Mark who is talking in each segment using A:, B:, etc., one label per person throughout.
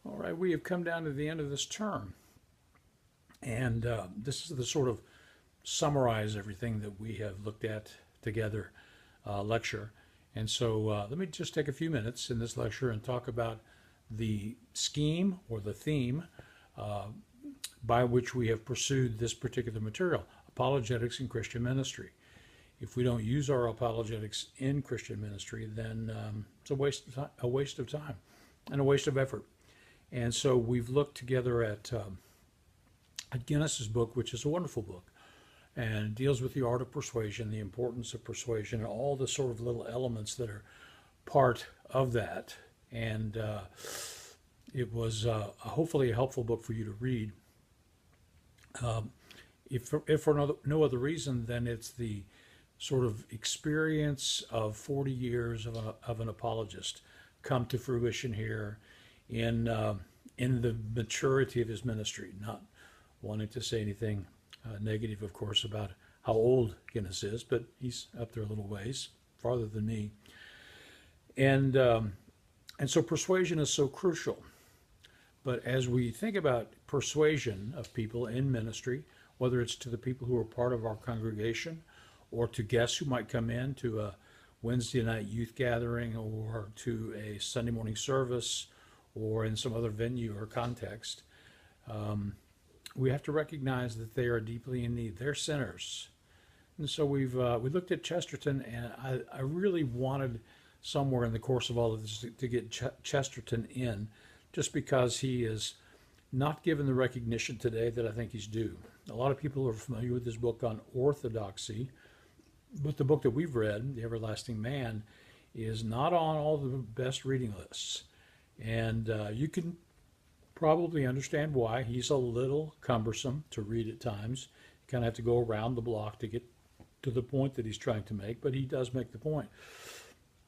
A: All right, we have come down to the end of this term, and this is the sort of summarize everything that we have looked at together lecture. And so let me just take a few minutes in this lecture and talk about the scheme or the theme uh, by which we have pursued this particular material, apologetics in Christian ministry. If we don't use our apologetics in Christian ministry, then it's a waste of time and a waste of effort. And so we've looked together at Guinness's book, which is a wonderful book, and it deals with the art of persuasion, the importance of persuasion, and all the sort of little elements that are part of that. And it was hopefully a helpful book for you to read. If for no other reason, then it's the sort of experience of 40 years of an apologist come to fruition here in the maturity of his ministry. Not wanting to say anything negative, of course, about how old Guinness is, but he's up there a little ways, farther than me. And so persuasion is so crucial. But as we think about persuasion of people in ministry, whether it's to the people who are part of our congregation or to guests who might come in to a Wednesday night youth gathering or to a Sunday morning service or in some other venue or context, we have to recognize that they are deeply in need. They're sinners. And so we looked at Chesterton, and I really wanted somewhere in the course of all of this to get Chesterton in, just because he is not given the recognition today that I think he's due. A lot of people are familiar with his book on orthodoxy, but the book that we've read, The Everlasting Man, is not on all the best reading lists. And you can probably understand why. He's a little cumbersome to read at times. You kind of have to go around the block to get to the point that he's trying to make, but he does make the point.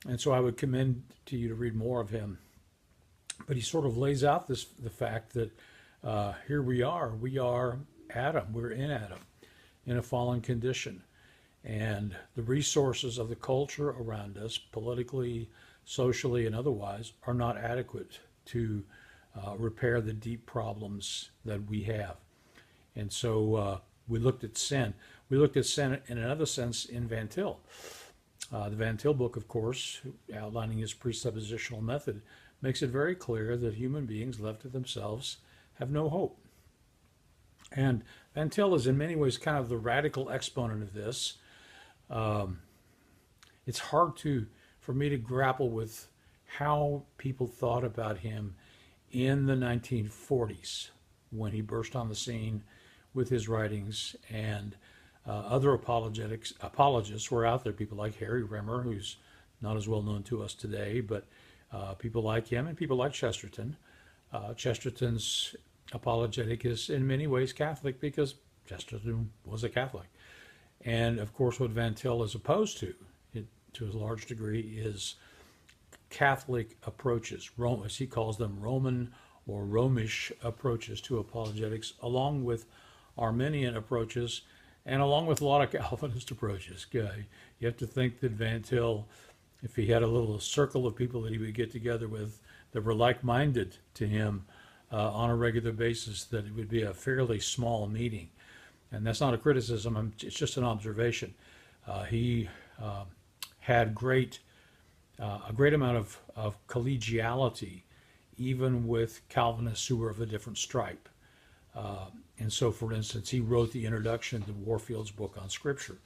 A: And so I would commend to you to read more of him. But he sort of lays out the fact that here we are Adam, we're in Adam, in a fallen condition. And the resources of the culture around us, politically, socially, and otherwise, are not adequate to repair the deep problems that we have. And so we looked at sin. We looked at sin in another sense in Van Til. The Van Til book, of course, outlining his presuppositional method, makes it very clear that human beings left to themselves have no hope. And Van Til is in many ways kind of the radical exponent of this. It's hard for me to grapple with how people thought about him in the 1940s when he burst on the scene with his writings, and other apologists were out there, people like Harry Rimmer, who's not as well known to us today, but people like him and people like Chesterton. Chesterton's apologetic is in many ways Catholic because Chesterton was a Catholic. And of course what Van Til is opposed to a large degree, is Catholic approaches, as he calls them, Roman or Romish approaches to apologetics, along with Arminian approaches, and along with a lot of Calvinist approaches. You have to think that Van Til, if he had a little circle of people that he would get together with that were like-minded to him on a regular basis, that it would be a fairly small meeting. And that's not a criticism, it's just an observation. He had a great amount of collegiality, even with Calvinists who were of a different stripe. And so, for instance, he wrote the introduction to Warfield's book on Scripture,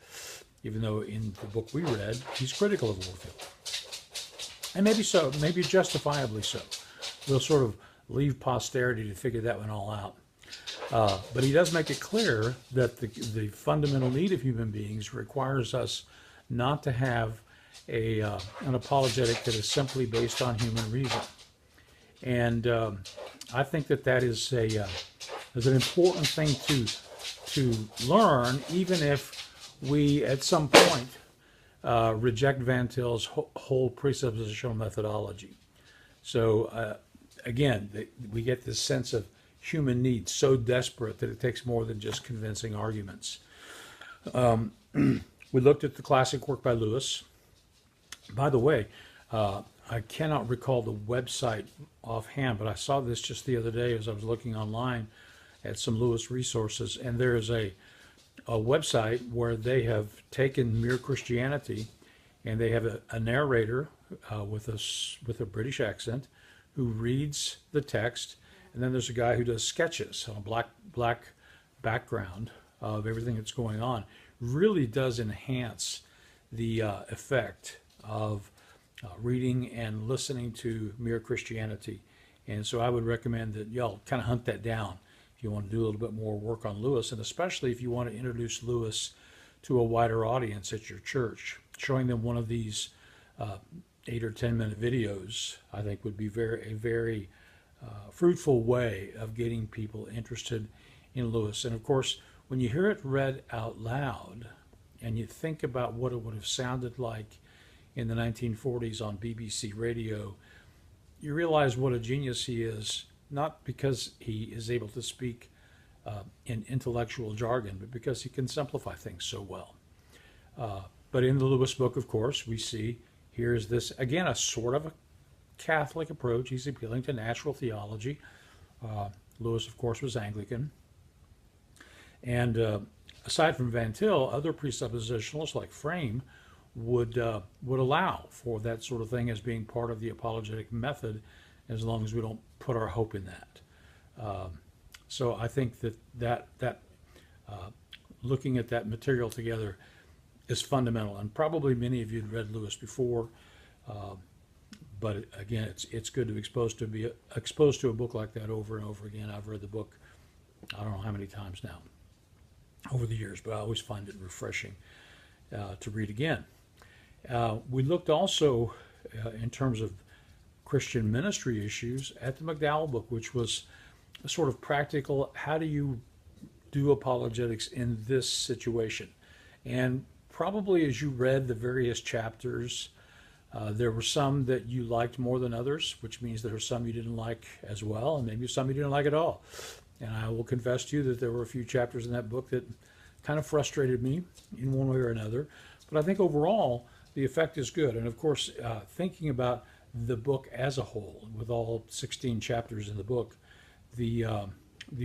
A: even though in the book we read, he's critical of Warfield. And maybe so, maybe justifiably so. We'll sort of leave posterity to figure that one all out. But he does make it clear that the fundamental need of human beings requires us not to have an apologetic that is simply based on human reason. And I think that is an important thing to learn, even if we at some point reject Van Til's whole presuppositional methodology. So again, we get this sense of human need so desperate that it takes more than just convincing arguments. We looked at the classic work by Lewis. By the way, I cannot recall the website offhand, but I saw this just the other day as I was looking online at some Lewis resources, and there is a website where they have taken Mere Christianity, and they have a narrator with a British accent who reads the text, and then there's a guy who does sketches on a black background of everything that's going on. Really does enhance the effect of reading and listening to Mere Christianity. And so I would recommend that y'all kind of hunt that down if you want to do a little bit more work on Lewis, and especially if you want to introduce Lewis to a wider audience at your church. Showing them one of these 8 or 10 minute videos, I think, would be a very fruitful way of getting people interested in Lewis. And of course, when you hear it read out loud and you think about what it would have sounded like in the 1940s on BBC radio, you realize what a genius he is, not because he is able to speak in intellectual jargon, but because he can simplify things so well. But in the Lewis book, of course, we see here's this, again, a sort of a Catholic approach. He's appealing to natural theology. Lewis, of course, was Anglican. And aside from Van Til, other presuppositionalists like Frame would allow for that sort of thing as being part of the apologetic method, as long as we don't put our hope in that. So I think that looking at that material together is fundamental, and probably many of you had read Lewis before, but again, it's good to be exposed to a book like that over and over again. I've read the book, I don't know how many times now over the years, but I always find it refreshing to read again. We looked also in terms of Christian ministry issues at the McDowell book, which was a sort of practical, how do you do apologetics in this situation? And probably as you read the various chapters, there were some that you liked more than others, which means there are some you didn't like as well, and maybe some you didn't like at all. And I will confess to you that there were a few chapters in that book that kind of frustrated me in one way or another. But I think overall, the effect is good. And of course, thinking about the book as a whole, with all 16 chapters in the book, the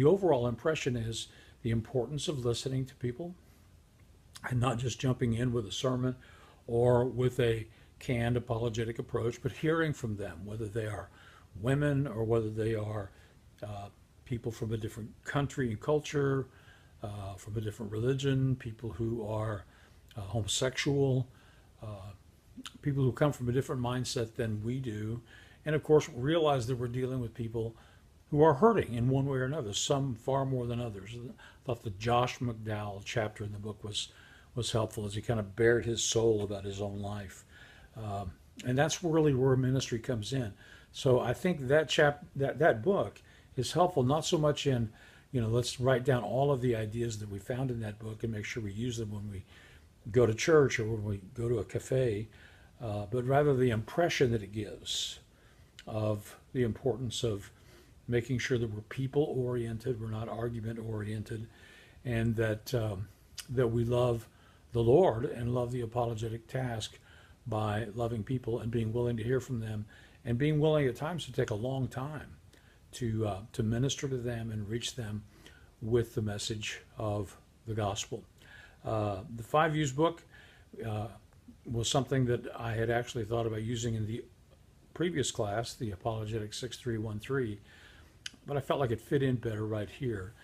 A: overall impression is the importance of listening to people and not just jumping in with a sermon or with a canned apologetic approach, but hearing from them, whether they are women or whether they are people from a different country and culture, from a different religion, people who are homosexual, people who come from a different mindset than we do, and of course realize that we're dealing with people who are hurting in one way or another, some far more than others. I thought the Josh McDowell chapter in the book was helpful as he kind of bared his soul about his own life. And that's really where ministry comes in. So I think that book is helpful, not so much in, let's write down all of the ideas that we found in that book and make sure we use them when we go to church or when we go to a cafe, but rather the impression that it gives of the importance of making sure that we're people-oriented, we're not argument-oriented, and that we love the Lord and love the apologetic task by loving people and being willing to hear from them, and being willing at times to take a long time to minister to them and reach them with the message of the gospel. The 5 Views book was something that I had actually thought about using in the previous class, the Apologetics 6313, but I felt like it fit in better right here.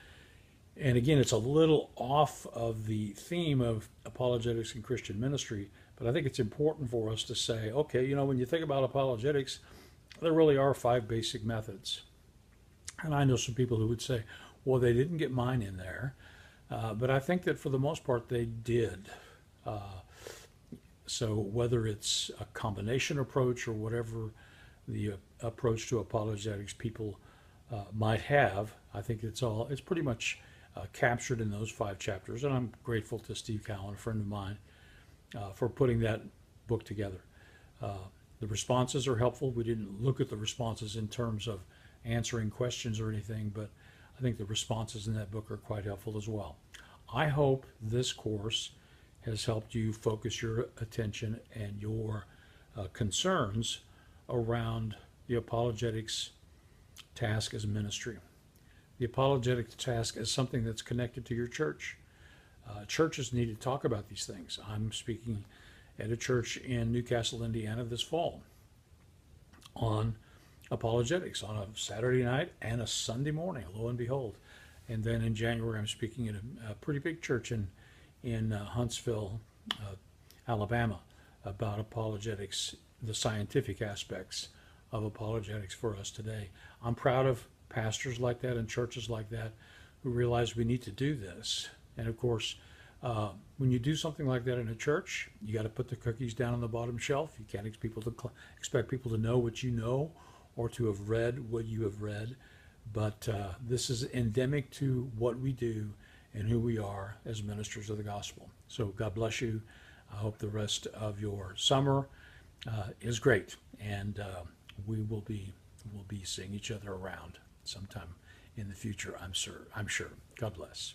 A: And again, it's a little off of the theme of apologetics and Christian ministry, but I think it's important for us to say, okay, when you think about apologetics, there really are 5 basic methods. And I know some people who would say, well, they didn't get mine in there. But I think that for the most part, they did. So whether it's a combination approach or whatever the approach to apologetics people might have, I think it's pretty much captured in those 5 chapters. And I'm grateful to Steve Cowan, a friend of mine, for putting that book together. The responses are helpful. We didn't look at the responses in terms of answering questions or anything, but I think the responses in that book are quite helpful as well. I hope this course has helped you focus your attention and your concerns around the apologetics task as a ministry. The apologetics task is something that's connected to your church. Churches need to talk about these things. I'm speaking at a church in Newcastle, Indiana this fall on apologetics on a Saturday night and a Sunday morning, lo and behold. And then in January, I'm speaking at a pretty big church in Huntsville, Alabama, about apologetics, the scientific aspects of apologetics for us today. I'm proud of pastors like that and churches like that who realize we need to do this. And of course, when you do something like that in a church, you got to put the cookies down on the bottom shelf. You can't expect people to know what you know or to have read what you have read. But this is endemic to what we do and who we are as ministers of the gospel. So God bless you. I hope the rest of your summer is great, and we will be seeing each other around sometime in the future. I'm sure. God bless.